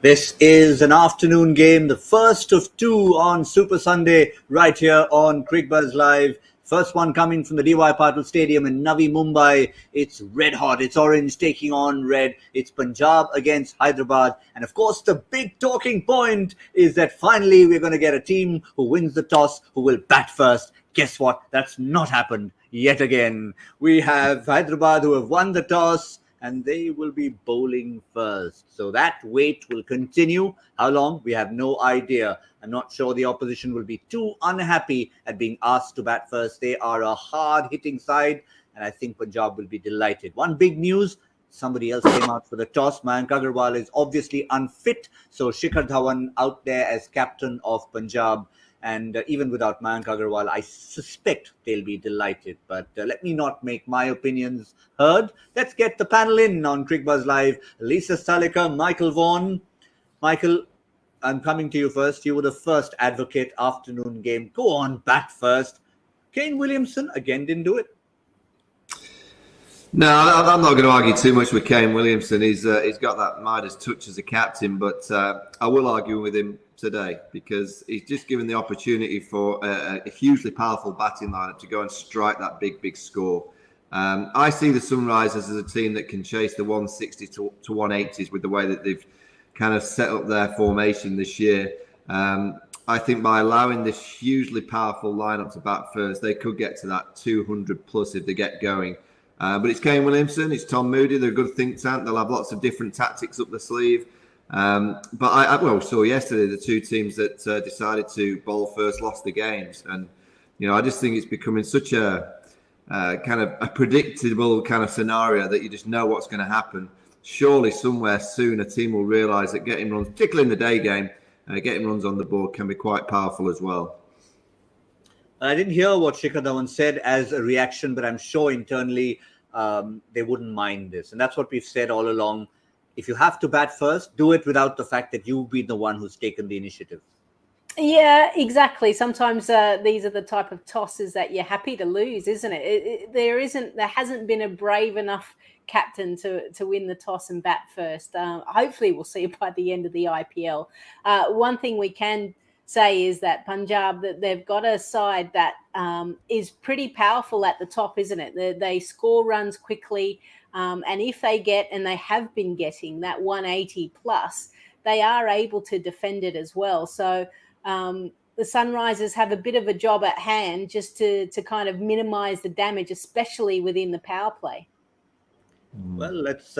This is an afternoon game, the first of two on Super Sunday, right here on Cricbuzz Live. First one coming from the DY Patil Stadium in Navi Mumbai. It's red hot. It's orange taking on red. It's Punjab against Hyderabad. And of course, the big talking point is that finally we're going to get a team who wins the toss, who will bat first. Guess what? That's not happened yet again. We have Hyderabad who have won the toss, and they will be bowling first. So that wait will continue. How long? We have no idea. I'm not sure the opposition will be too unhappy at being asked to bat first. They are a hard-hitting side, and I think Punjab will be delighted. One big news, somebody else came out for the toss. Mayank Agarwal is obviously unfit, so Shikhar Dhawan out there as captain of Punjab. And even without Mayank Agarwal, I suspect they'll be delighted. But let me not make my opinions heard. Let's get the panel in on Cricbuzz Live. Lisa Sthalekar, Michael Vaughan. Michael, I'm coming to you first. You were the first advocate afternoon game. Go on, bat first. Kane Williamson, again, didn't do it. No, I'm not going to argue too much with Kane Williamson. He's got that Midas touch as a captain, but I will argue with him today because he's just given the opportunity for a hugely powerful batting lineup to go and strike that big score. I see the Sunrisers as a team that can chase the 160 to 180s with the way that they've kind of set up their formation this year. I think by allowing this hugely powerful lineup to bat first, they could get to that 200 plus if they get going. But it's Kane Williamson, it's Tom Moody, they're a good think tank. They'll have lots of different tactics up the sleeve. But I saw yesterday the two teams that decided to bowl first lost the games. And, I just think it's becoming such a kind of a predictable kind of scenario that you just know what's going to happen. Surely somewhere soon a team will realise that getting runs, particularly in the day game, getting runs on the board can be quite powerful as well. I didn't hear what Shikhar Dhawan said as a reaction, but I'm sure internally they wouldn't mind this. And that's what we've said all along. If you have to bat first, do it without the fact that you've been the one who's taken the initiative. Yeah, exactly. Sometimes these are the type of tosses that you're happy to lose, isn't it? There hasn't been a brave enough captain to win the toss and bat first. Hopefully we'll see it by the end of the IPL. One thing we can say is that Punjab, that they've got a side that is pretty powerful at the top, isn't it? They score runs quickly, and if they get, and they have been getting, that 180 plus, they are able to defend it as well. So the Sunrisers have a bit of a job at hand just to kind of minimise the damage, especially within the power play. Well, let's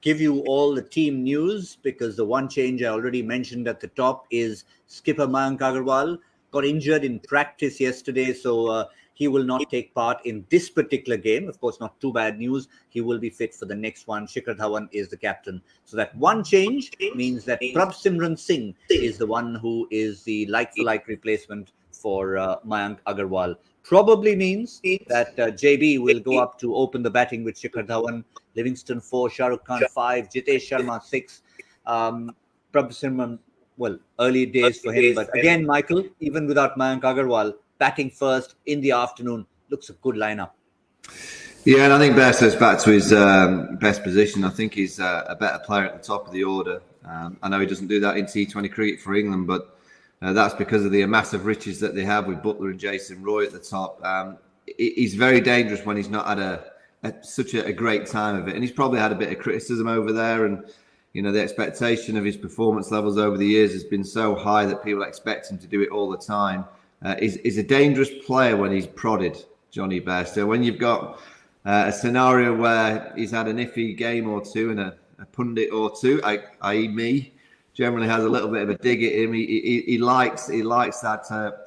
give you all the team news, because the one change I already mentioned at the top is skipper Mayank Agarwal got injured in practice yesterday, so he will not take part in this particular game. Of course, not too bad news. He will be fit for the next one. Shikhar Dhawan is the captain. So that one change means that Prabsimran Singh is the one who is the like-for-like replacement for Mayank Agarwal. Probably means that JB will go up to open the batting with Shikhar Dhawan. Livingston 4, Shah Rukh Khan 5, Jitesh Sharma 6. Prabsimran, well, early days for him. But again, Michael, even without Mayank Agarwal, batting first in the afternoon looks a good lineup. Yeah, and I think Bairstow's back to his best position. I think he's a better player at the top of the order. I know he doesn't do that in T20 cricket for England, but that's because of the massive riches that they have with Buttler and Jason Roy at the top. He's very dangerous when he's not had such a great time of it. And he's probably had a bit of criticism over there. And, the expectation of his performance levels over the years has been so high that people expect him to do it all the time. He's a dangerous player when he's prodded, Johnny Bairstow. When you've got a scenario where he's had an iffy game or two and a pundit or two, i.e. me, generally has a little bit of a dig at him. He likes that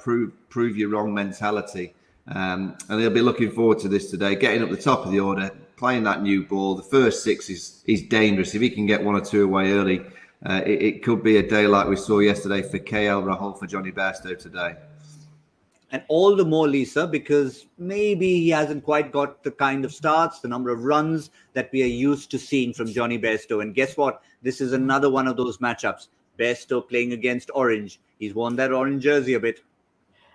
prove you wrong mentality. And he'll be looking forward to this today, getting up the top of the order, playing that new ball. The first 6 is dangerous. If he can get 1 or 2 away early, it could be a day like we saw yesterday for KL Rahul for Johnny Bairstow today. And all the more, Lisa, because maybe he hasn't quite got the kind of starts, the number of runs that we are used to seeing from Johnny Bairstow. And guess what? This is another one of those matchups. Bairstow playing against Orange. He's worn that orange jersey a bit.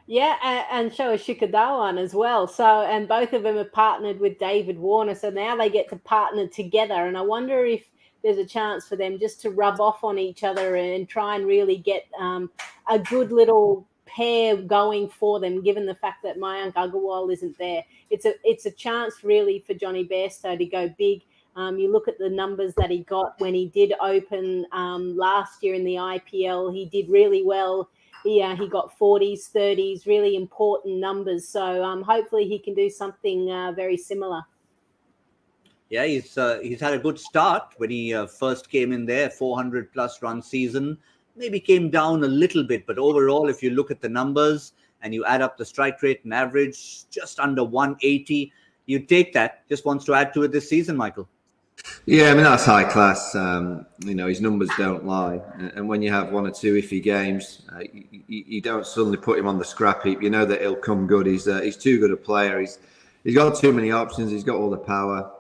Yeah, and so is Shikhar Dhawan as well. So, and both of them are partnered with David Warner. So now they get to partner together. And I wonder if there's a chance for them just to rub off on each other and try and really get a good little pair going for them, given the fact that Mayank Agarwal isn't there. It's a chance really for Johnny Bairstow to go big. You look at the numbers that he got when he did open last year in the IPL. He did really well. He got 40s, 30s, really important numbers. So hopefully he can do something very similar. Yeah, he's had a good start when he first came in there, 400-plus run season. Maybe came down a little bit, but overall, if you look at the numbers and you add up the strike rate and average, just under 180, you take that. Just wants to add to it this season, Michael. Yeah, I mean, that's high class. His numbers don't lie. And when you have one or two iffy games, you don't suddenly put him on the scrap heap. You know that he'll come good. He's too good a player. He's got too many options. He's got all the power.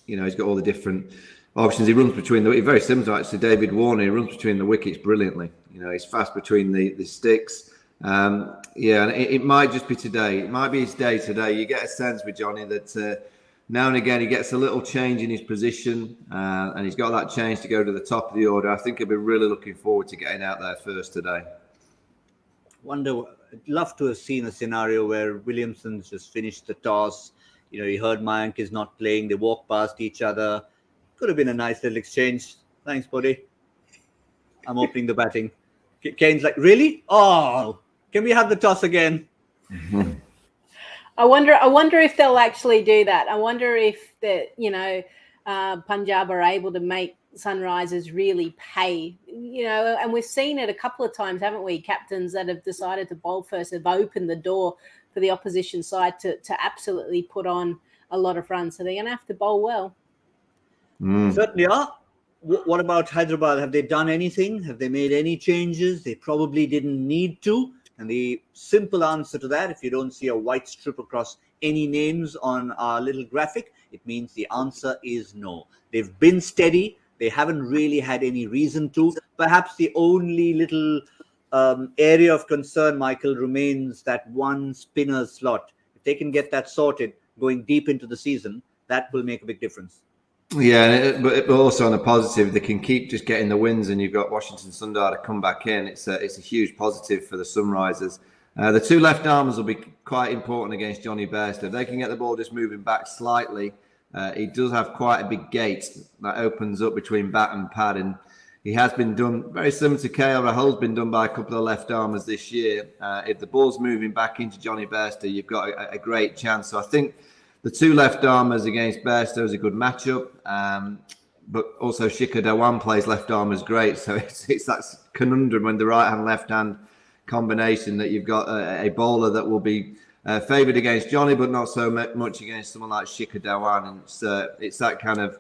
He's got all the different options. He runs between very similar to actually David Warner. He runs between the wickets brilliantly. He's fast between the sticks. And it might just be today. It might be his day today. You get a sense with Johnny that now and again he gets a little change in his position, and he's got that change to go to the top of the order. I think he'll be really looking forward to getting out there first today. I'd love to have seen a scenario where Williamson's just finished the toss. He heard Mayank is not playing. They walk past each other. Could have been a nice little exchange. Thanks, buddy. I'm opening the batting. Kane's like, really? Oh, can we have the toss again? I wonder if they'll actually do that. I wonder if Punjab are able to make Sunrisers really pay. And we've seen it a couple of times, haven't we? Captains that have decided to bowl first have opened the door for the opposition side to absolutely put on a lot of runs. So they're going to have to bowl well. Certainly are. What about Hyderabad? Have they done anything? Have they made any changes? They probably didn't need to. And the simple answer to that, if you don't see a white strip across any names on our little graphic, it means the answer is no. They've been steady. They haven't really had any reason to. Perhaps the only little area of concern, Michael, remains that one spinner slot. If they can get that sorted going deep into the season, that will make a big difference. Yeah, but also on a positive, they can keep just getting the wins, and you've got Washington Sundar to come back in. It's a huge positive for the Sunrisers. The two left armers will be quite important against Johnny Bairstow. If they can get the ball just moving back slightly, he does have quite a big gate that opens up between bat and pad, and he has been done very similar to KL Rahul's been done by a couple of left armers this year. If the ball's moving back into Johnny Bairstow, you've got a great chance. So I think the two left armers against Bairstow is a good matchup, but also Shikhar Dhawan plays left armers great. So it's that conundrum when the right hand left hand combination that you've got a bowler that will be favoured against Johnny, but not so much against someone like Shikhar Dhawan. And it's that kind of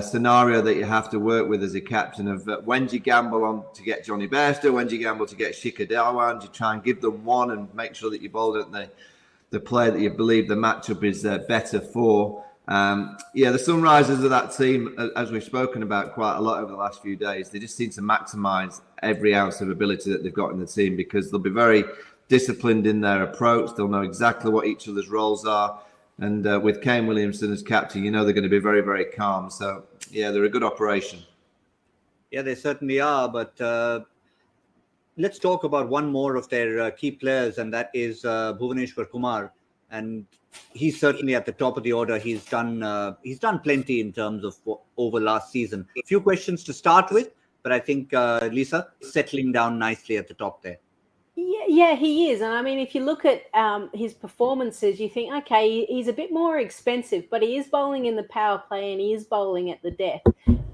scenario that you have to work with as a captain of when do you gamble on to get Johnny Bairstow, when do you gamble to get Shikhar Dhawan, do you try and give them one and make sure that you bowl at the player that you believe the matchup is better for. The Sunrisers are that team, as we've spoken about quite a lot over the last few days. They just seem to maximise every ounce of ability that they've got in the team because they'll be very disciplined in their approach. They'll know exactly what each other's roles are. And with Kane Williamson as captain, they're going to be very, very calm. So, they're a good operation. Yeah, they certainly are. But let's talk about one more of their key players, and that is Bhuvaneshwar Kumar. And he's certainly at the top of the order. He's done plenty in terms of over last season. A few questions to start with, but I think Lisa settling down nicely at the top there. Yeah, he is. And I mean, if you look at his performances, you think, okay, he's a bit more expensive, but he is bowling in the power play and he is bowling at the death.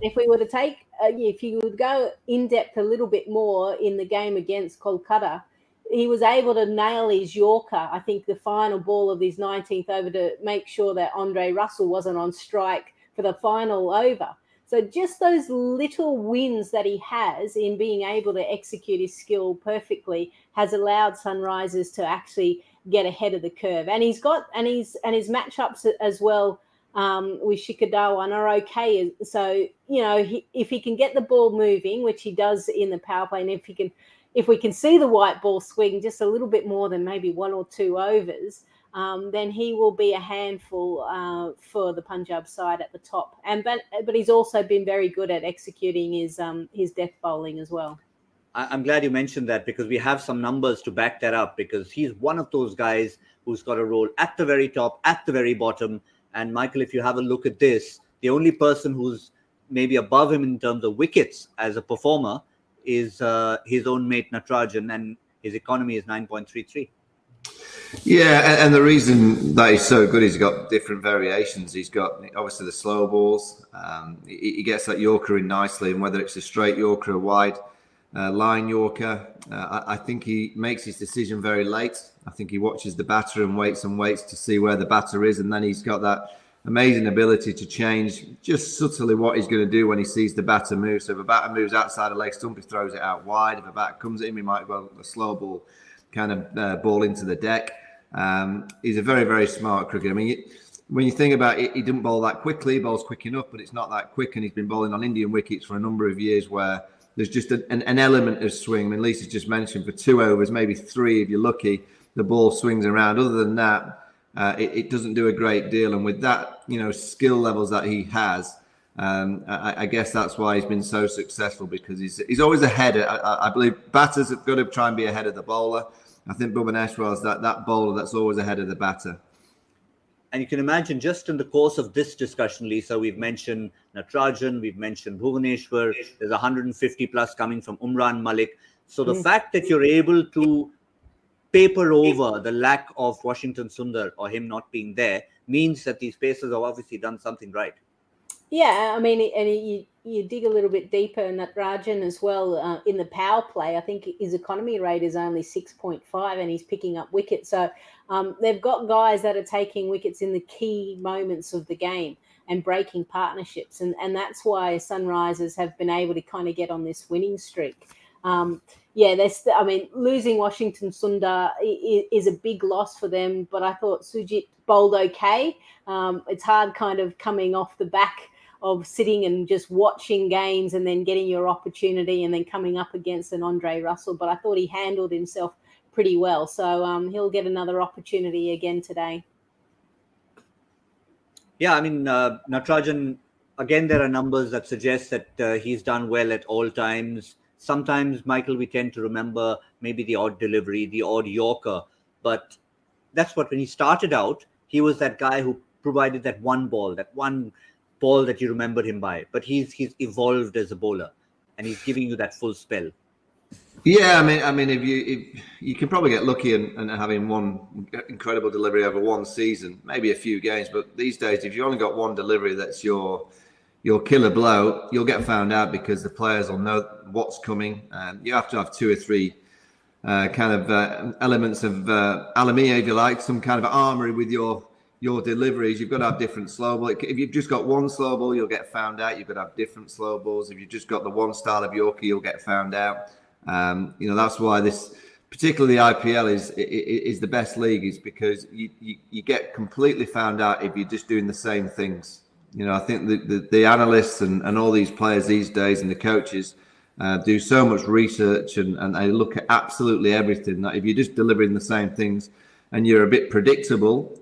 If we were to take, if you would go in depth a little bit more in the game against Kolkata, he was able to nail his Yorker, I think the final ball of his 19th over to make sure that Andre Russell wasn't on strike for the final over. So just those little wins that he has in being able to execute his skill perfectly has allowed Sunrisers to actually get ahead of the curve. And his matchups as well with Shikhar Dhawan are okay. So, if he can get the ball moving, which he does in the power play, and if we can see the white ball swing just a little bit more than maybe one or two overs, then he will be a handful for the Punjab side at the top. But he's also been very good at executing his death bowling as well. I'm glad you mentioned that, because we have some numbers to back that up, because he's one of those guys who's got a role at the very top, at the very bottom. And Michael, if you have a look at this, the only person who's maybe above him in terms of wickets as a performer is his own mate Natarajan, and his economy is 9.33. Yeah, and the reason that he's so good is he's got different variations. He's got obviously the slow balls. He gets that Yorker in nicely, and whether it's a straight Yorker or wide line Yorker, I think he makes his decision very late. I think he watches the batter and waits to see where the batter is, and then he's got that amazing ability to change just subtly what he's going to do when he sees the batter move. So if a batter moves outside a leg stump, he throws it out wide. If a batter comes at him, he might go a slow ball kind of ball into the deck. He's a very, very smart cricketer. I mean, when you think about it, he didn't bowl that quickly. He bowls quick enough, but it's not that quick. And he's been bowling on Indian wickets for a number of years where there's just an element of swing. I mean, Lisa's just mentioned for 2 overs, maybe 3 if you're lucky, the ball swings around. Other than that, it doesn't do a great deal. And with that, skill levels that he has, I guess that's why he's been so successful, because he's always ahead. I believe batters have got to try and be ahead of the bowler. I think Bhubaneswar is that bowler that's always ahead of the batter. And you can imagine, just in the course of this discussion, Lisa, we've mentioned Natarajan, we've mentioned Bhubaneswar, there's 150 plus coming from Umran Malik. So the fact that you're able to paper over the lack of Washington Sundar or him not being there means that these pacers have obviously done something right. Yeah, I mean, and you dig a little bit deeper in that Rajan as well in the power play. I think his economy rate is only 6.5 and he's picking up wickets. So they've got guys that are taking wickets in the key moments of the game and breaking partnerships. And that's why Sunrisers have been able to kind of get on this winning streak. Losing Washington Sundar is a big loss for them, but I thought Sujit bowled okay. It's hard kind of coming off the back of sitting and just watching games and then getting your opportunity and then coming up against an Andre Russell. But I thought he handled himself pretty well. So he'll get another opportunity again today. Yeah, I mean, Natarajan, again, there are numbers that suggest that he's done well at all times. Sometimes, Michael, we tend to remember maybe the odd delivery, the odd Yorker. But that's what, when he started out, he was that guy who provided that one ball that you remembered him by. But he's evolved as a bowler, and he's giving you that full spell. Yeah, I mean, if you can probably get lucky and having one incredible delivery over one season, maybe a few games. But these days, if you only got one delivery, that's your killer blow, you'll get found out because the players will know what's coming. You have to have 2 or 3 elements of aluminium, if you like, some kind of armory with your deliveries. You've got to have different slow balls. If you've just got one slow ball, you'll get found out. You've got to have different slow balls. If you've just got the one style of Yorker, you'll get found out. That's why this, particularly the IPL, is the best league, is because you get completely found out if you're just doing the same things. I think the analysts and all these players these days and the coaches do so much research and they look at absolutely everything, that if you're just delivering the same things and you're a bit predictable,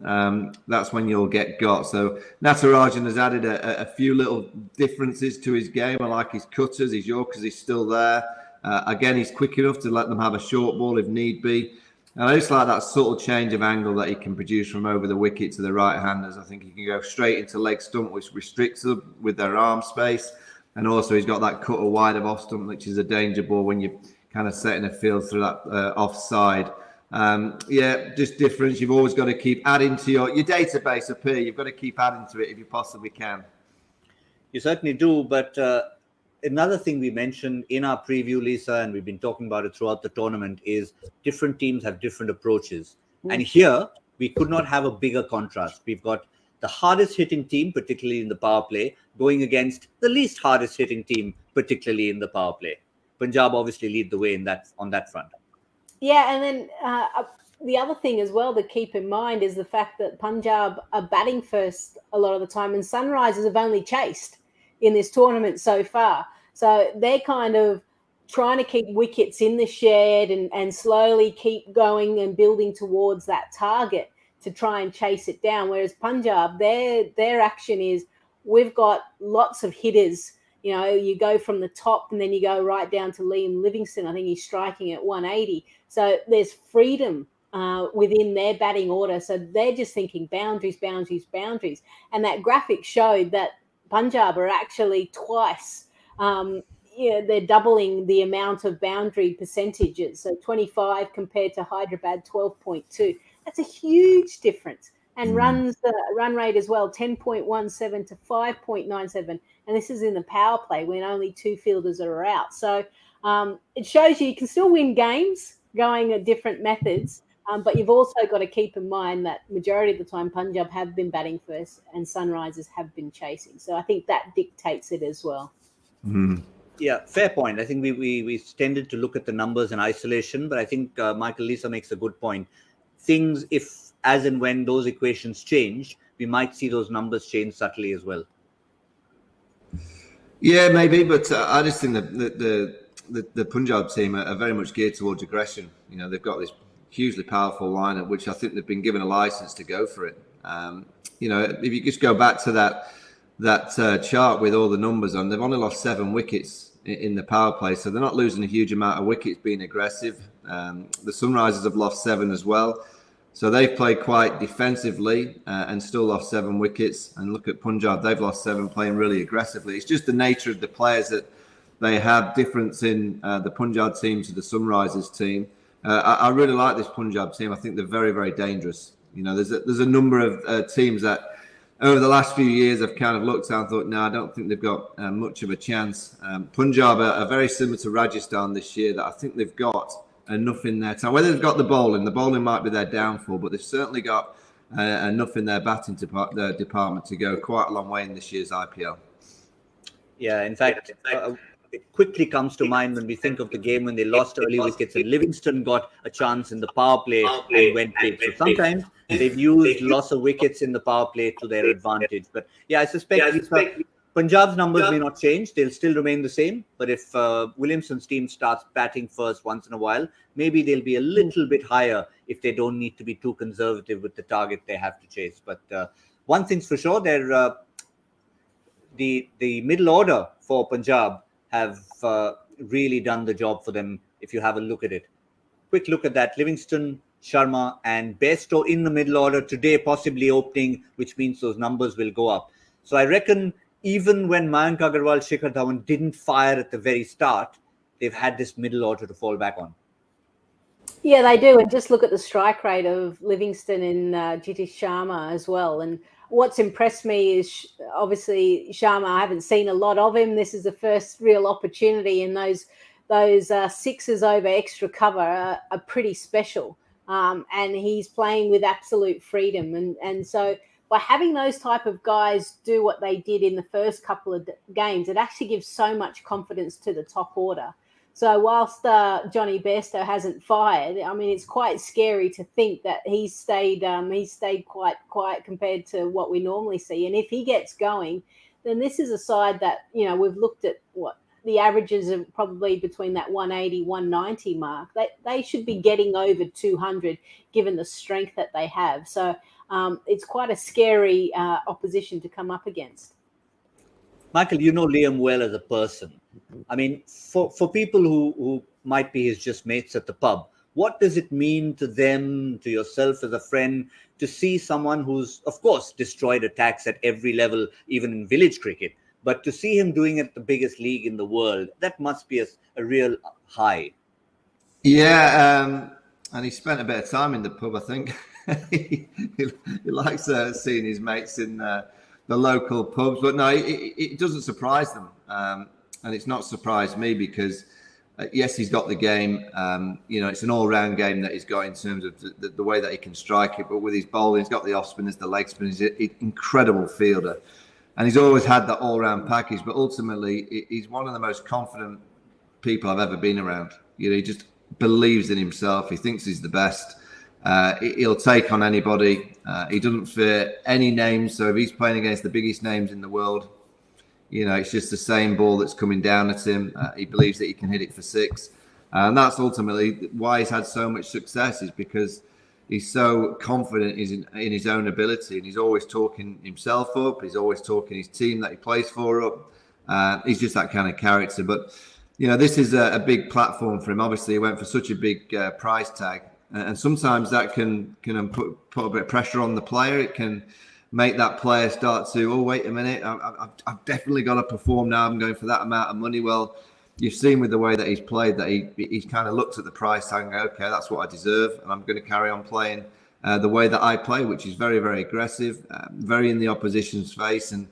that's when you'll get got. So Natarajan has added a few little differences to his game. I like his cutters, his Yorkers, he's still there. Again, he's quick enough to let them have a short ball if need be. And I just like that subtle change of angle that he can produce from over the wicket to the right-handers. I think he can go straight into leg stump, which restricts them with their arm space. And also he's got that cutter wide of off stump, which is a danger ball when you're kind of setting a field through that offside. Just difference. You've always got to keep adding to your database up here. You've got to keep adding to it if you possibly can. You certainly do, but another thing we mentioned in our preview, Lisa, and we've been talking about it throughout the tournament, is different teams have different approaches. And here, we could not have a bigger contrast. We've got the hardest hitting team, particularly in the power play, going against the least hardest hitting team, particularly in the power play. Punjab obviously lead the way on that front. Yeah, and then the other thing as well to keep in mind is the fact that Punjab are batting first a lot of the time, and Sunrisers have only chased in this tournament so far. So they're kind of trying to keep wickets in the shed and slowly keep going and building towards that target. to try and chase it down. Whereas Punjab, their action is, we've got lots of hitters. You know, you go from the top and then you go right down to Liam Livingstone. I think he's striking at 180. So there's freedom within their batting order. So they're just thinking boundaries. And that graphic showed that Punjab are actually twice, they're doubling the amount of boundary percentages. So 25 compared to Hyderabad, 12.2. That's a huge difference. And run rate as well, 10.17 to 5.97. And this is in the power play when only 2 fielders are out. So it shows you can still win games going at different methods. But you've also got to keep in mind that majority of the time Punjab have been batting first and Sunrisers have been chasing. So I think that dictates it as well. Mm. Yeah, fair point. I think we tended to look at the numbers in isolation, but I think Michael Lisa makes a good point. Things, if as and when those equations change, we might see those numbers change subtly as well. Yeah, maybe, but I just think that the Punjab team are very much geared towards aggression. You know, they've got this hugely powerful lineup, which I think they've been given a license to go for it. You know, if you just go back to that chart with all the numbers on, they've only lost 7 wickets in the power play, so they're not losing a huge amount of wickets being aggressive. The Sunrisers have lost 7 as well, so they've played quite defensively and still lost 7 wickets. And look at Punjab, they've lost 7 playing really aggressively. It's just the nature of the players that they have difference in the Punjab team to the Sunrisers team. I really like this Punjab team. I think they're very, very dangerous. You know, there's a number of teams that over the last few years I've kind of looked at and thought, no, I don't think they've got much of a chance. Punjab are very similar to Rajasthan this year, that I think they've got enough in their time. Whether they've got the bowling might be their downfall, but they've certainly got enough in their batting department to go quite a long way in this year's IPL. Yeah, in fact, it quickly comes to mind when we think of the game when they lost early wickets and Livingstone got a chance in the power play and went big. So sometimes they've used loss of wickets in the power play to their advantage. But yeah, I suspect Punjab's numbers may not change. They'll still remain the same. But if Williamson's team starts batting first once in a while, maybe they'll be a little bit higher if they don't need to be too conservative with the target they have to chase. But one thing's for sure, they're the middle order for Punjab have really done the job for them if you have a look at it. Quick look at that. Livingstone, Sharma and Bairstow in the middle order today, possibly opening, which means those numbers will go up. So I reckon even when Mayank Agarwal, Shikhar Dhawan didn't fire at the very start, they've had this middle order to fall back on. Yeah, they do. And just look at the strike rate of Livingstone and Jitish Sharma as well. And what's impressed me is obviously Sharma. I haven't seen a lot of him. This is the first real opportunity, and those sixes over extra cover are pretty special. And he's playing with absolute freedom. And so by having those type of guys do what they did in the first couple of games, it actually gives so much confidence to the top order. So whilst Johnny Bairstow hasn't fired, I mean, it's quite scary to think that he's stayed quite quiet compared to what we normally see. And if he gets going, then this is a side that, you know, we've looked at what the averages are probably between that 180, 190 mark. They should be getting over 200 given the strength that they have. So it's quite a scary opposition to come up against. Michael, you know Liam well as a person. I mean, for people who might be his just mates at the pub, what does it mean to them, to yourself as a friend, to see someone who's, of course, destroyed attacks at every level, even in village cricket, but to see him doing it at the biggest league in the world, that must be a real high. Yeah, and he spent a bit of time in the pub, I think. he likes seeing his mates in the local pubs, but no, it doesn't surprise them. And it's not surprised me because, yes, he's got the game. You know, it's an all-round game that he's got in terms of the way that he can strike it. But with his bowling, he's got the off spinners, the leg spinners. He's an incredible fielder. And he's always had that all-round package. But ultimately, he's one of the most confident people I've ever been around. You know, he just believes in himself. He thinks he's the best. He'll take on anybody. He doesn't fear any names. So if he's playing against the biggest names in the world, you know, it's just the same ball that's coming down at him. He believes that he can hit it for 6. And that's ultimately why he's had so much success, is because he's so confident in his own ability, and he's always talking himself up. He's always talking his team that he plays for up. He's just that kind of character. But this is a big platform for him. Obviously, he went for such a big price tag, and sometimes that can put a bit of pressure on the player. It can make that player start to, oh, wait a minute, I've definitely got to perform now. I'm going for that amount of money. Well, you've seen with the way that he's played that he's kind of looked at the price tag and go, okay, that's what I deserve, and I'm going to carry on playing the way that I play, which is very, very aggressive, very in the opposition's face. And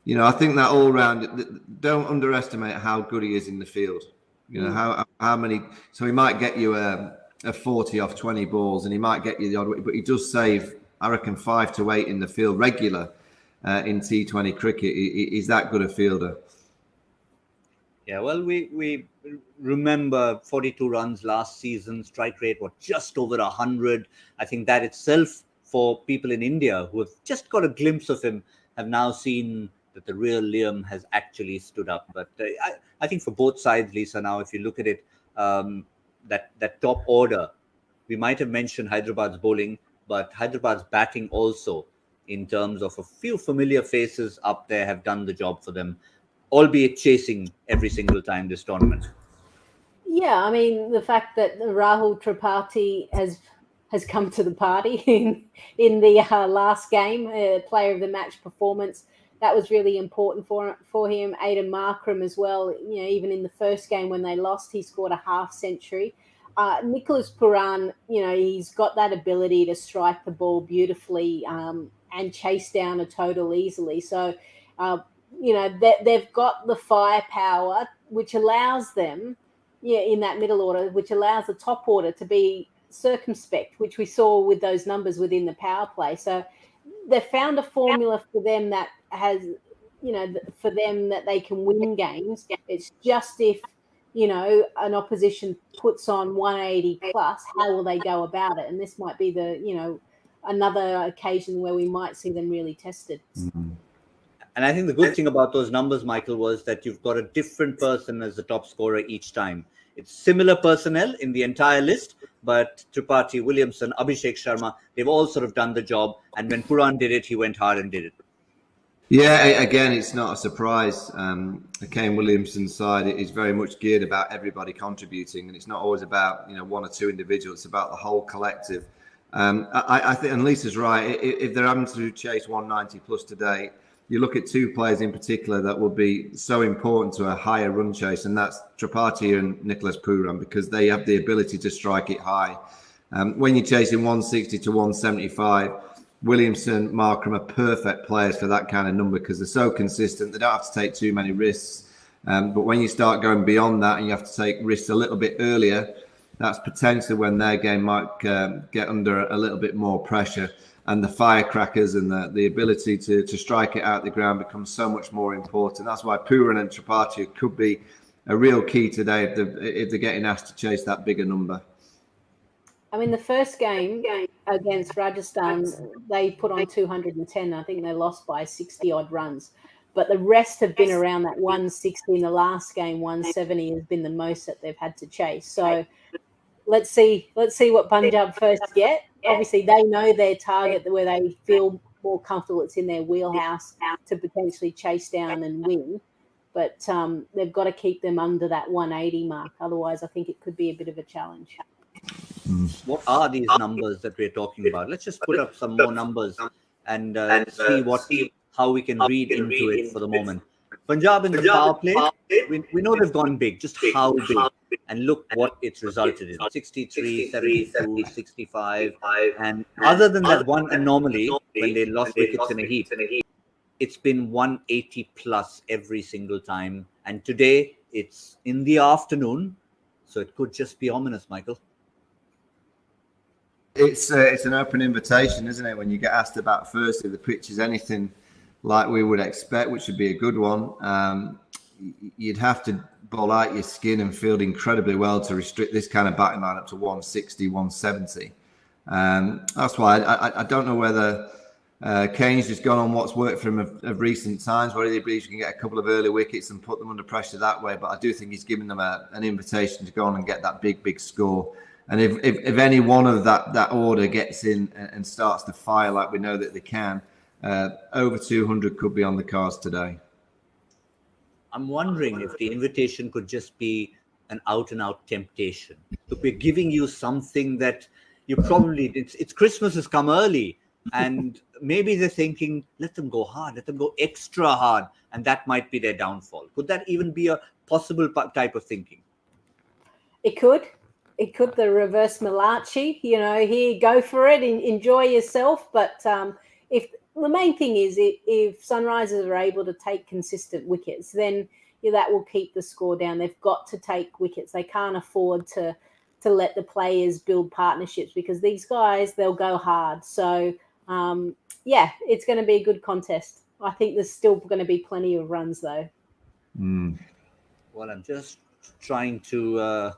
I think that all round, don't underestimate how good he is in the field. How many. So he might get you a 40 off 20 balls, and he might get you the odd, but he does save, I reckon, 5 to 8 in the field regular in T20 cricket. He's that good a fielder. Yeah, well, we remember 42 runs last season, strike rate was just over 100. I think that itself, for people in India who have just got a glimpse of him, have now seen that the real Liam has actually stood up. But I think for both sides, Lisa, now if you look at it, that top order, we might have mentioned Hyderabad's bowling, but Hyderabad's batting also, in terms of a few familiar faces up there, have done the job for them, albeit chasing every single time this tournament. Yeah, I mean, the fact that Rahul Tripathi has come to the party in the last game, player of the match performance, that was really important for him. Aidan Markram as well, even in the first game when they lost, he scored a half century. Nicholas Pooran, he's got that ability to strike the ball beautifully and chase down a total easily. So, they've got the firepower, which allows them, in that middle order, which allows the top order to be circumspect, which we saw with those numbers within the power play. So they've found a formula for them that has, for them that they can win games. It's just if, an opposition puts on 180 plus, how will they go about it? And this might be another occasion where we might see them really tested. Mm-hmm. And I think the good thing about those numbers, Michael, was that you've got a different person as the top scorer each time. It's similar personnel in the entire list, but Tripathi, Williamson, Abhishek Sharma, they've all sort of done the job. And when Pooran did it, he went hard and did it. Yeah, again, it's not a surprise. Kane Williamson's side is very much geared about everybody contributing, and it's not always about one or two individuals. It's about the whole collective. I think, and Lisa's right. If they're having to chase 190 plus today, you look at two players in particular that will be so important to a higher run chase, and that's Tripathi and Nicholas Pooran, because they have the ability to strike it high. When you're chasing 160 to 175, Williamson, Markram are perfect players for that kind of number because they're so consistent. They don't have to take too many risks. But when you start going beyond that and you have to take risks a little bit earlier, that's potentially when their game might get under a little bit more pressure. And the firecrackers and the ability to strike it out the ground becomes so much more important. That's why Pooran and Tripathi could be a real key today if they're getting asked to chase that bigger number. I mean, the first game against Rajasthan, they put on 210. I think they lost by 60-odd runs. But the rest have been around that 160. In the last game, 170 has been the most that they've had to chase. So let's see what Punjab first get. Obviously, they know their target where they feel more comfortable. It's in their wheelhouse to potentially chase down and win. But they've got to keep them under that 180 mark. Otherwise, I think it could be a bit of a challenge. What are these numbers that we're talking about? Let's just put up some more numbers and see how we can read into it for the moment. Punjab in the power play, we know they've gone big. Just how big? And look what it's resulted in. 63, 72, 65. And other than that one anomaly, when they lost wickets in a heap, it's been 180 plus every single time. And today, it's in the afternoon, so it could just be ominous, Michael. It's an open invitation, isn't it? When you get asked about first if the pitch is anything like we would expect, which would be a good one, you'd have to bowl out your skin and field incredibly well to restrict this kind of batting lineup to 160, 170. That's why I don't know whether Kane's just gone on what's worked for him of recent times, whether he believes he can get a couple of early wickets and put them under pressure that way. But I do think he's given them an invitation to go on and get that big score. And if any one of that order gets in and starts to fire like we know that they can, over 200 could be on the cards today. I'm wondering if the invitation could just be an out-and-out temptation. Look, we're giving you something that you probably, it's Christmas has come early, and maybe they're thinking, let them go hard, let them go extra hard, and that might be their downfall. Could that even be a possible type of thinking? It could. It could, the reverse Malachi, here, go for it, enjoy yourself. But if the main thing is if Sunrisers are able to take consistent wickets, then that will keep the score down. They've got to take wickets. They can't afford to let the players build partnerships, because these guys, they'll go hard. So, it's going to be a good contest. I think there's still going to be plenty of runs, though. Well, I'm just trying to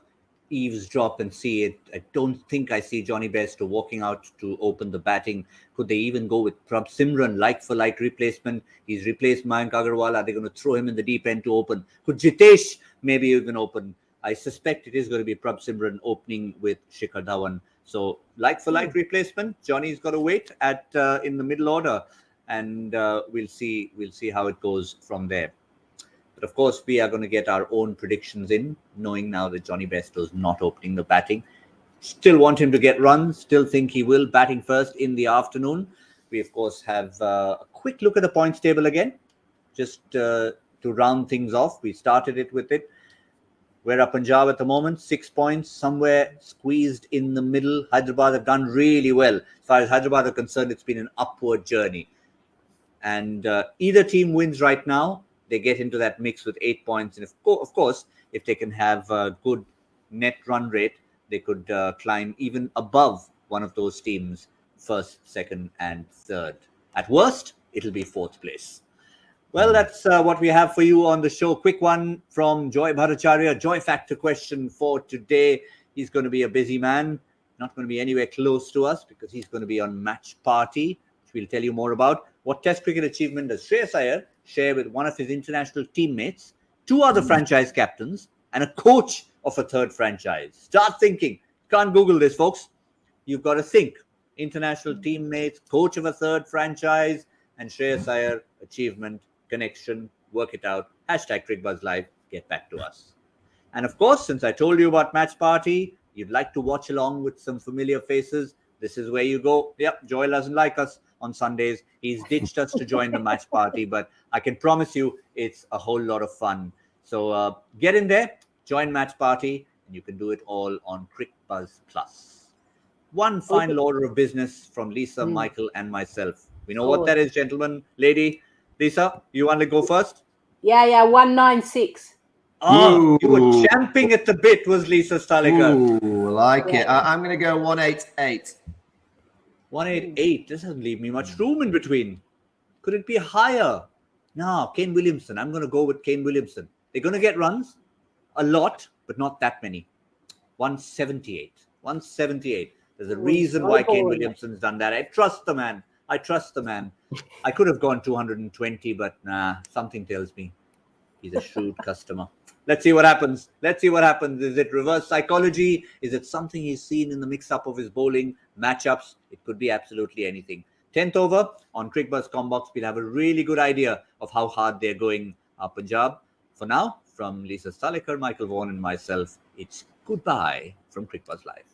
eavesdrop and see it. I don't think I see Johnny Bairstow walking out to open the batting. Could they even go with Prabh Simran, like for like replacement? He's replaced Mayank Agarwal. Are they going to throw him in the deep end to open? Could Jitesh maybe even open? I suspect it is going to be Prabh Simran opening with Shikhar Dhawan. So like for like replacement, Johnny's got to wait at in the middle order, and we'll see how it goes from there. But of course, we are going to get our own predictions in, knowing now that Johnny Bairstow is not opening the batting. Still want him to get runs. Still think he will, batting first in the afternoon. We, of course, have a quick look at the points table again, just to round things off. We started it with it. Where are Punjab at the moment? 6 points, somewhere squeezed in the middle. Hyderabad have done really well. As far as Hyderabad are concerned, it's been an upward journey. And either team wins right now, they get into that mix with 8 points. And of course, if they can have a good net run rate, they could climb even above one of those teams, first, second, and third. At worst, it'll be fourth place. Well, that's what we have for you on the show. Quick one from Joy Bhattacharya. Joy factor question for today. He's going to be a busy man, not going to be anywhere close to us because he's going to be on Match Party, which we'll tell you more about. What Test cricket achievement does Shreyas Iyer share with one of his international teammates, two other franchise captains, and a coach of a third franchise? Start thinking. Can't Google this, folks. You've got to think. International teammates, coach of a third franchise, and Shreyas Iyer achievement, connection, work it out. Hashtag Cricbuzz Live. Get back to us. And of course, since I told you about Match Party, you'd like to watch along with some familiar faces. This is where you go. Yep, Joy doesn't like us on Sundays. He's ditched us to join the Match Party, but I can promise you it's a whole lot of fun. So get in there, join Match Party, and you can do it all on Cricbuzz Plus. One final order of business from Lisa, Michael, and myself. We know what that is, gentlemen. Lady, Lisa, you want to go first? Yeah, 196. Oh, you were champing at the bit, was Lisa Sthalekar. Ooh, like it. I'm going to go 188. 188. This doesn't leave me much room in between. Could it be higher? No, Kane Williamson. I'm going to go with Kane Williamson. They're going to get runs. A lot, but not that many. 178. 178. There's a reason why Kane Williamson's done that. I trust the man. I could have gone 220, but nah, something tells me he's a shrewd customer. Let's see what happens. Is it reverse psychology? Is it something he's seen in the mix-up of his bowling matchups? It could be absolutely anything. 10th over on Cricbuzz Combox. We'll have a really good idea of how hard they're going Punjab. For now, from Lisa Sthalekar, Michael Vaughan, and myself, it's goodbye from Cricbuzz Live.